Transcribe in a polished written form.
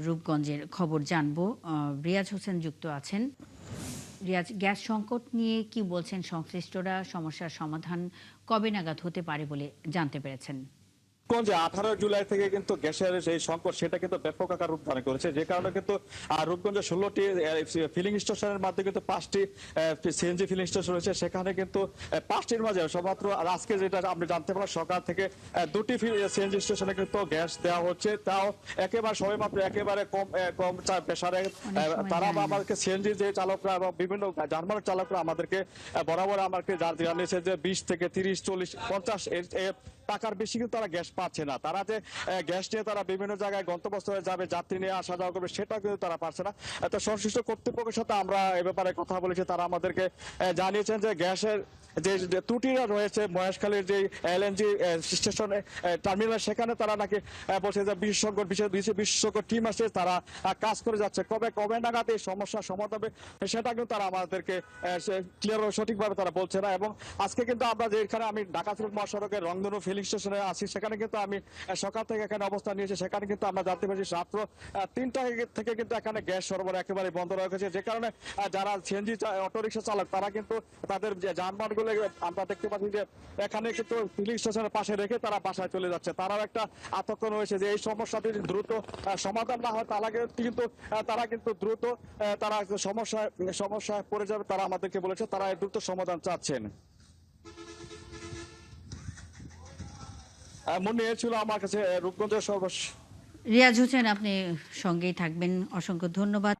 রূপগঞ্জের খবর জানবো। রিয়াজ হোসেন যুক্ত আছেন। রিয়াজ, গ্যাস সংকট নিয়ে কি বলছেন সংশ্লিষ্টরা? সমস্যার সমাধান কবে নাগাদ হতে পারে বলে জানতে পেরেছেন? যে 18 জুলাই থেকে কিন্তু গ্যাসের যে সংকট সেটা কিন্তু ব্যাপক আকার রূপ ধারণ করেছে, যে কারণে কিন্তু রূপগঞ্জে 16টি ফিলিং স্টেশনের মাধ্যমে কিন্তু 5টি সিএনজি ফিলিং স্টেশন রয়েছে। সেখানে কিন্তু 5টির মাঝে সবমাত্র আজকে যেটা আপনি জানতে পারলাম, সকাল থেকে 2টি সিএনজি স্টেশনে কিন্তু গ্যাস দেওয়া হচ্ছে, তাও একেবারে সবেমাত্র একেবারে কম প্রেসারে। তারা আমাদেরকে সিএনজি যে চালকরা এবং বিভিন্ন যানবাহনের চালকরা আমাদেরকে বরাবর আমাকে জানিয়েছে যে 20 থেকে 30, 40, 50 টাকার বেশি কিন্তু তারা গ্যাস পাচ্ছে না। তারা যে গ্যাস নিয়ে তারা বিভিন্ন জায়গায় গন্তব্যস্থলে যাবে, যাত্রী নিয়ে আসা যাওয়া করবে, সেটা কিন্তু তারা পারছে না। তো সংশ্লিষ্ট কর্তৃপক্ষের সাথে আমরা এ ব্যাপারে কথা বলেছি। তারা আমাদেরকে জানিয়েছেন যে গ্যাসের যে ত্রুটিরা রয়েছে মহেশখালীর যে এলএনজি স্টেশনে টার্মিনাল, সেখানে তারা নাকি বলছে যে বিশেষজ্ঞ টিম আছে, তারা কাজ করে যাচ্ছে। কবে নাগাদ এই সমস্যার সমাধান হবে সেটা কিন্তু তারা আমাদেরকে ক্লিয়ার সঠিকভাবে তারা বলছে না। এবং আজকে কিন্তু আমরা যেখানে আমি ঢাকা সিলেট মহাসড়কের রংধনু ফিলিং স্টেশনে আছি, সেখানে কিন্তু আমি সকাল থেকে এখানে অবস্থান নিয়েছি। সেখানে কিন্তু আমরা জানতে পেরেছি রাত্র 3টা থেকে কিন্তু এখানে গ্যাস সরবরাহ একেবারে বন্ধ রেখেছে, যে কারণে যারা সিএনজি অটোরিকশা চালক তারা কিন্তু তাদের যে যানবাহনগুলো আমরা দেখতে পাচ্ছি যে এখানে কিন্তু ফিলিং স্টেশনের পাশে রেখে তারা বাসায় চলে যাচ্ছে। তারাও একটা আতঙ্ক রয়েছে যে এই সমস্যাটি দ্রুত সমাধান না হয় তার আগে কিন্তু তারা কিন্তু দ্রুত তারা সমস্যায় পড়ে যাবে। তারা আমাদেরকে বলেছে তারা দ্রুত সমাধান চাচ্ছেন। মনে ছিল আমার কাছে রূপগঞ্জের সর্বশেষ। রিয়াজ হোসেন, আপনি সঙ্গেই থাকবেন। অসংখ্য ধন্যবাদ।